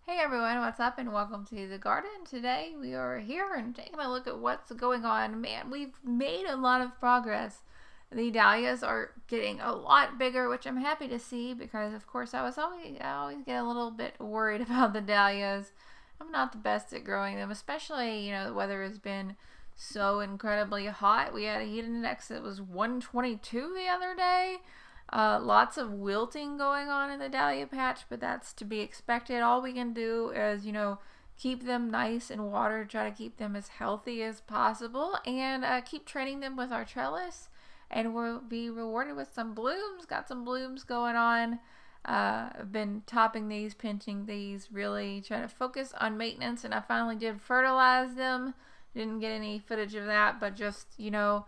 Hey everyone, what's up and welcome to the garden. Today we are here and taking a look at what's going on. Man, we've made a lot of progress. The dahlias are getting a lot bigger, which I'm happy to see because of course I always get a little bit worried about the dahlias. I'm not the best at growing them, especially, the weather has been so incredibly hot. We had a heat index that was 122 the other day. Lots of wilting going on in the dahlia patch, but that's to be expected. All we can do is, keep them nice and watered, try to keep them as healthy as possible, and keep training them with our trellis, and we'll be rewarded with some blooms. Got some blooms going on. I've been topping these, pinching these, really trying to focus on maintenance, and I finally did fertilize them. Didn't get any footage of that, but just,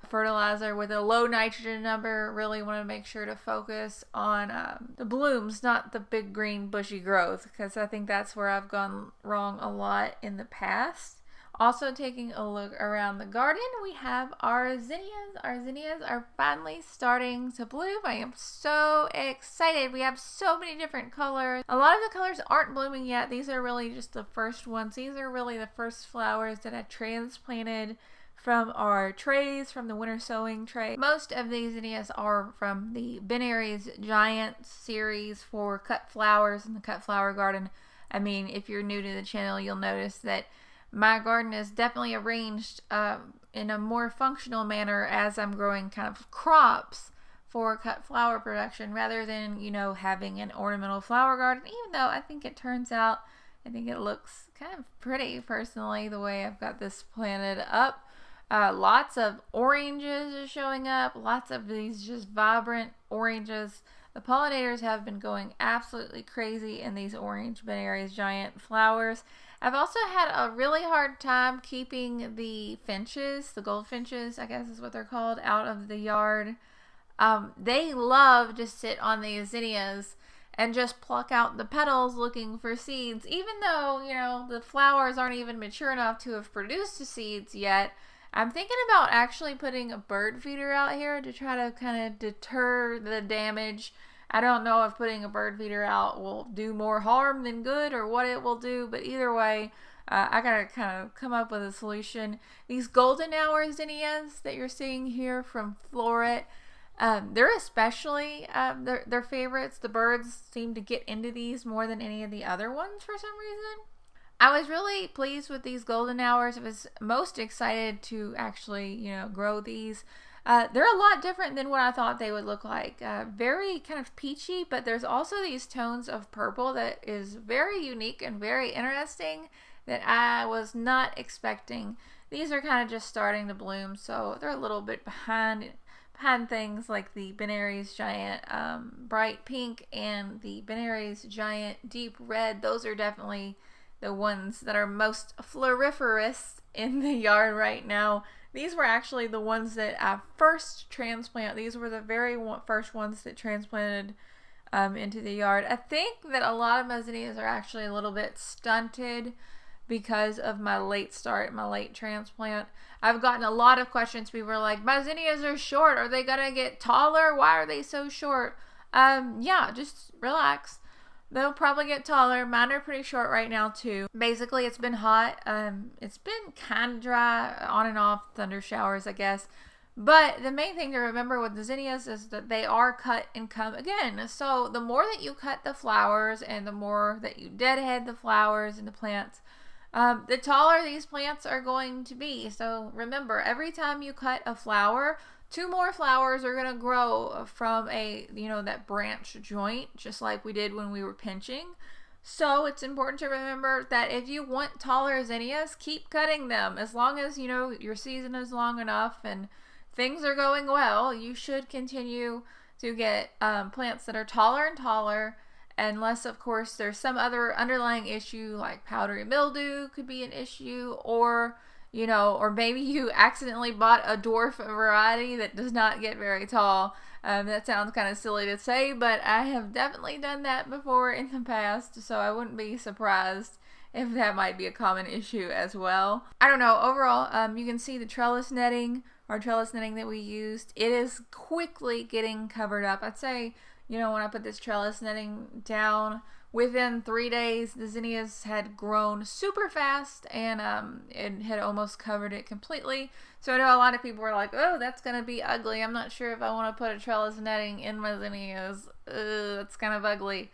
fertilizer with a low nitrogen number. Really want to make sure to focus on the blooms, not the big green bushy growth, because I think that's where I've gone wrong a lot in the past. Also taking a look around the garden, we have our zinnias. Our zinnias are finally starting to bloom. I am so excited. We have so many different colors. A lot of the colors aren't blooming yet. These are really just the first ones. These are really the first flowers that I transplanted from our trays, from the winter sowing tray. Most of these zinnias are from the Binnary's Giant series for cut flowers in the cut flower garden. I mean, if you're new to the channel, you'll notice that my garden is definitely arranged in a more functional manner as I'm growing kind of crops for cut flower production rather than, having an ornamental flower garden, even though I think it looks kind of pretty personally the way I've got this planted up. Lots of oranges are showing up, lots of these just vibrant oranges. The pollinators have been going absolutely crazy in these orange Binnary's Giant flowers. I've also had a really hard time keeping the finches, the goldfinches, I guess is what they're called, out of the yard. They love to sit on these zinnias and just pluck out the petals looking for seeds, even though, the flowers aren't even mature enough to have produced the seeds yet. I'm thinking about actually putting a bird feeder out here to try to kind of deter the damage. I don't know if putting a bird feeder out will do more harm than good or what it will do, but either way, I gotta kind of come up with a solution. These golden hour zinnias that you're seeing here from Floral, they're especially their favorites. The birds seem to get into these more than any of the other ones for some reason. I was really pleased with these golden hours. I was most excited to actually, grow these. They're a lot different than what I thought they would look like. Very kind of peachy, but there's also these tones of purple that is very unique and very interesting that I was not expecting. These are kind of just starting to bloom, so they're a little bit behind things like the Binnary's Giant bright pink and the Binnary's Giant deep red. Those are definitely the ones that are most floriferous in the yard right now. These were actually the ones that I first transplanted. These were the very first ones that transplanted into the yard. I think that a lot of my zinnias are actually a little bit stunted because of my late start, my late transplant. I've gotten a lot of questions. People are like, my zinnias are short. Are they going to get taller? Why are they so short? Yeah, just relax. They'll probably get taller. Mine are pretty short right now too. Basically, it's been hot. It's been kind of dry, on and off, thunder showers, I guess. But the main thing to remember with the zinnias is that they are cut and come again. So the more that you cut the flowers and the more that you deadhead the flowers and the plants, the taller these plants are going to be. So remember, every time you cut a flower, 2 more flowers are going to grow from that branch joint, just like we did when we were pinching. So it's important to remember that if you want taller zinnias, keep cutting them. As long as, your season is long enough and things are going well, you should continue to get plants that are taller and taller, unless, of course, there's some other underlying issue like powdery mildew could be an issue, or maybe you accidentally bought a dwarf variety that does not get very tall. That sounds kind of silly to say, but I have definitely done that before in the past, so I wouldn't be surprised if that might be a common issue as well. I don't know, overall, you can see the trellis netting, our trellis netting that we used. It is quickly getting covered up. I'd say, when I put this trellis netting down, Within 3 days, the zinnias had grown super fast, and it had almost covered it completely. So I know a lot of people were like, oh, that's going to be ugly. I'm not sure if I want to put a trellis netting in my zinnias. That's kind of ugly.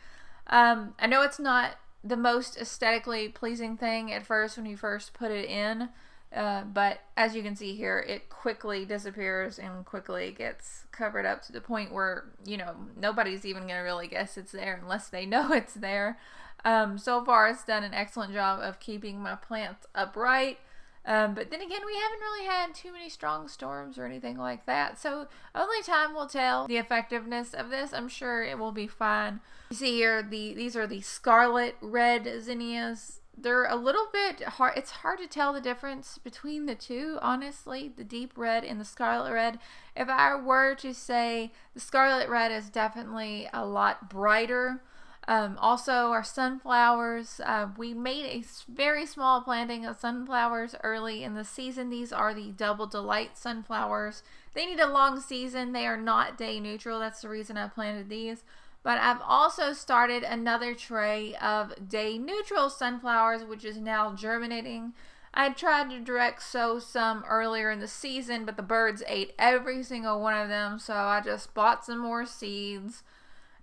I know it's not the most aesthetically pleasing thing at first when you first put it in, but as you can see here, it quickly disappears and quickly gets covered up to the point where, you know, nobody's even going to really guess it's there unless they know it's there. So far, it's done an excellent job of keeping my plants upright. But then again, we haven't really had too many strong storms or anything like that. So only time will tell the effectiveness of this. I'm sure it will be fine. You see here, these are the scarlet red zinnias. They're a little bit hard. It's hard to tell the difference between the two, honestly, the deep red and the scarlet red. If I were to say the scarlet red is definitely a lot brighter. Also, our sunflowers, we made a very small planting of sunflowers early in the season. These are the Double Delight sunflowers. They need a long season. They are not day neutral. That's the reason I planted these. But I've also started another tray of day neutral sunflowers, which is now germinating. I tried to direct sow some earlier in the season, but the birds ate every single one of them. So I just bought some more seeds.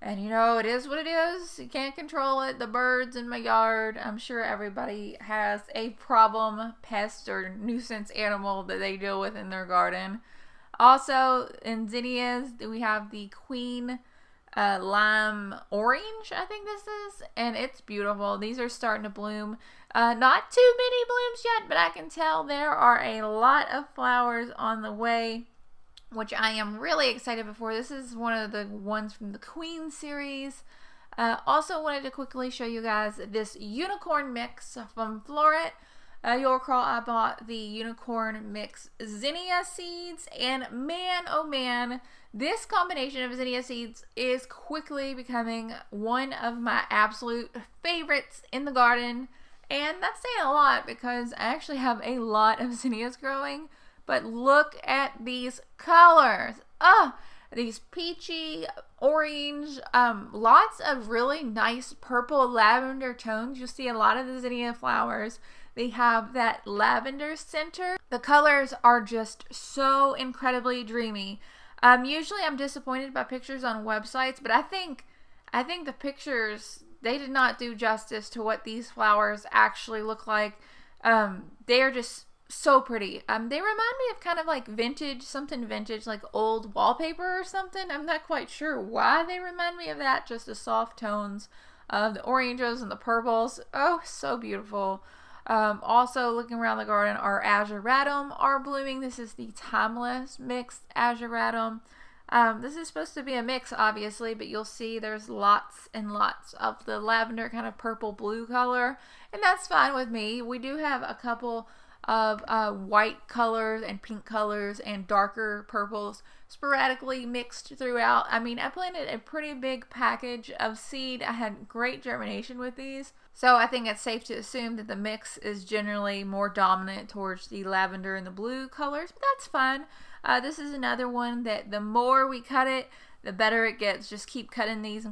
And you know, it is what it is. You can't control it. The birds in my yard. I'm sure everybody has a problem, pest, or nuisance animal that they deal with in their garden. Also, in zinnias, we have the Queen Lime Orange, I think this is. And it's beautiful. These are starting to bloom. Not too many blooms yet, but I can tell there are a lot of flowers on the way, which I am really excited for. This is one of the ones from the Queen series. Also wanted to quickly show you guys this unicorn mix from Floral. You'll recall I bought the unicorn mix zinnia seeds, and man, oh man, this combination of zinnia seeds is quickly becoming one of my absolute favorites in the garden. And that's saying a lot because I actually have a lot of zinnias growing. But look at these colors. These peachy, orange, lots of really nice purple lavender tones. You'll see a lot of the zinnia flowers. They have that lavender center. The colors are just so incredibly dreamy. Usually I'm disappointed by pictures on websites, but I think the pictures, they did not do justice to what these flowers actually look like. They are just so pretty. They remind me of kind of like vintage, something vintage, like old wallpaper or something. I'm not quite sure why they remind me of that. Just the soft tones of the oranges and the purples. Oh, so beautiful. Also looking around the garden, our Azure are blooming. This is the timeless mixed Azure. This is supposed to be a mix, obviously, but you'll see there's lots and lots of the lavender kind of purple blue color, and that's fine with me. We do have a couple of white colors and pink colors and darker purples sporadically mixed throughout. I mean, I planted a pretty big package of seed. I had great germination with these. So I think it's safe to assume that the mix is generally more dominant towards the lavender and the blue colors, but that's fine. This is another one that the more we cut it, the better it gets. Just keep cutting these,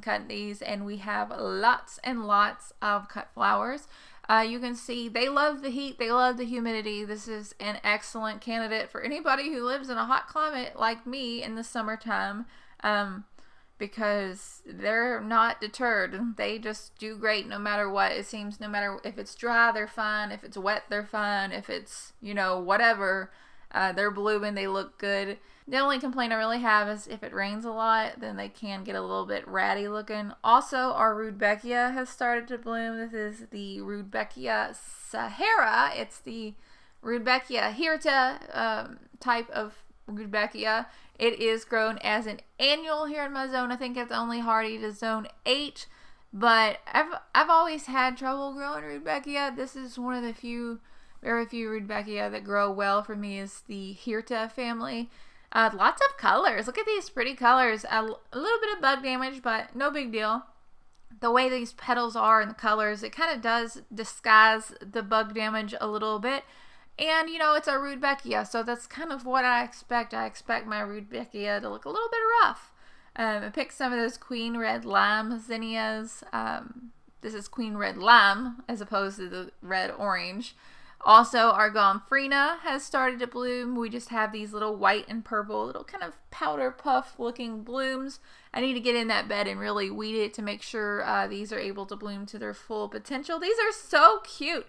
and we have lots and lots of cut flowers. You can see they love the heat, they love the humidity. This is an excellent candidate for anybody who lives in a hot climate like me in the summertime, because they're not deterred. They just do great no matter what. It seems no matter if it's dry, they're fine. If it's wet, they're fine. If it's, you know, whatever, they're blooming, they look good. The only complaint I really have is if it rains a lot, then they can get a little bit ratty looking. Also, our Rudbeckia has started to bloom. This is the Rudbeckia Sahara. It's the Rudbeckia hirta type of Rudbeckia. It is grown as an annual here in my zone. I think it's only hardy to zone 8, but I've always had trouble growing Rudbeckia. This is one of the very few Rudbeckia that grow well for me, is the hirta family. Lots of colors. Look at these pretty colors. A little bit of bug damage, but no big deal. The way these petals are and the colors, it kind of does disguise the bug damage a little bit. And, you know, it's a Rudbeckia, so that's kind of what I expect. I expect my Rudbeckia to look a little bit rough. I picked some of those Queen Red Lime zinnias. This is Queen Red Lime as opposed to the red orange. Also, our Gomphrena has started to bloom. We just have these little white and purple, little kind of powder puff looking blooms. I need to get in that bed and really weed it to make sure these are able to bloom to their full potential. These are so cute.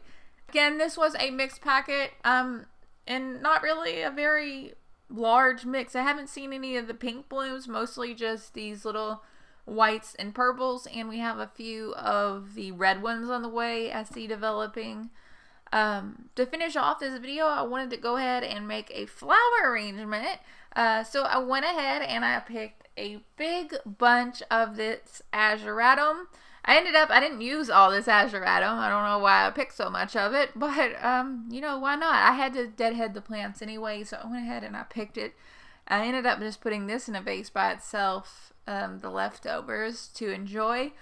Again, this was a mixed packet and not really a very large mix. I haven't seen any of the pink blooms, mostly just these little whites and purples, and we have a few of the red ones on the way I see developing. To finish off this video, I wanted to go ahead and make a flower arrangement. So I went ahead and I picked a big bunch of this Azuratum. I didn't use all this Azuratum. I don't know why I picked so much of it, but, you know, why not? I had to deadhead the plants anyway, so I went ahead and I picked it. I ended up just putting this in a vase by itself, the leftovers, to enjoy.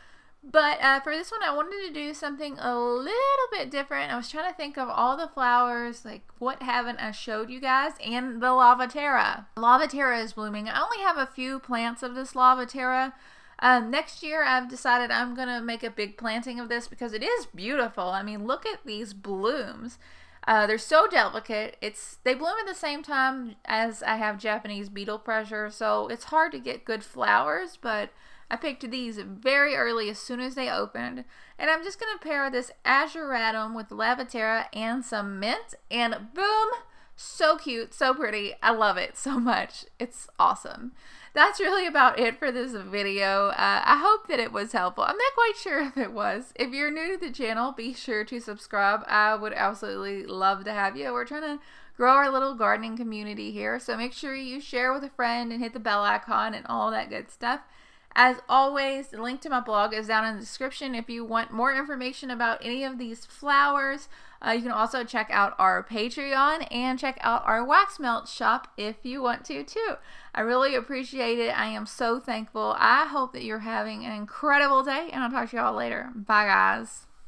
But for this one, I wanted to do something a little bit different. I was trying to think of all the flowers, like what haven't I showed you guys, and the Lavaterra. Lavaterra is blooming. I only have a few plants of this Lavaterra. Next year, I've decided I'm going to make a big planting of this because it is beautiful. I mean, look at these blooms. They're so delicate. They bloom at the same time as I have Japanese beetle pressure, so it's hard to get good flowers, but I picked these very early as soon as they opened, and I'm just going to pair this Azuratum with Lavaterra and some mint, and boom, so cute, so pretty. I love it so much. It's awesome. That's really about it for this video. I hope that it was helpful. I'm not quite sure if it was. If you're new to the channel, be sure to subscribe. I would absolutely love to have you. We're trying to grow our little gardening community here, so make sure you share with a friend and hit the bell icon and all that good stuff. As always, the link to my blog is down in the description if you want more information about any of these flowers. You can also check out our Patreon and check out our wax melt shop if you want to too. I really appreciate it. I am so thankful. I hope that you're having an incredible day, and I'll talk to you all later. Bye, guys.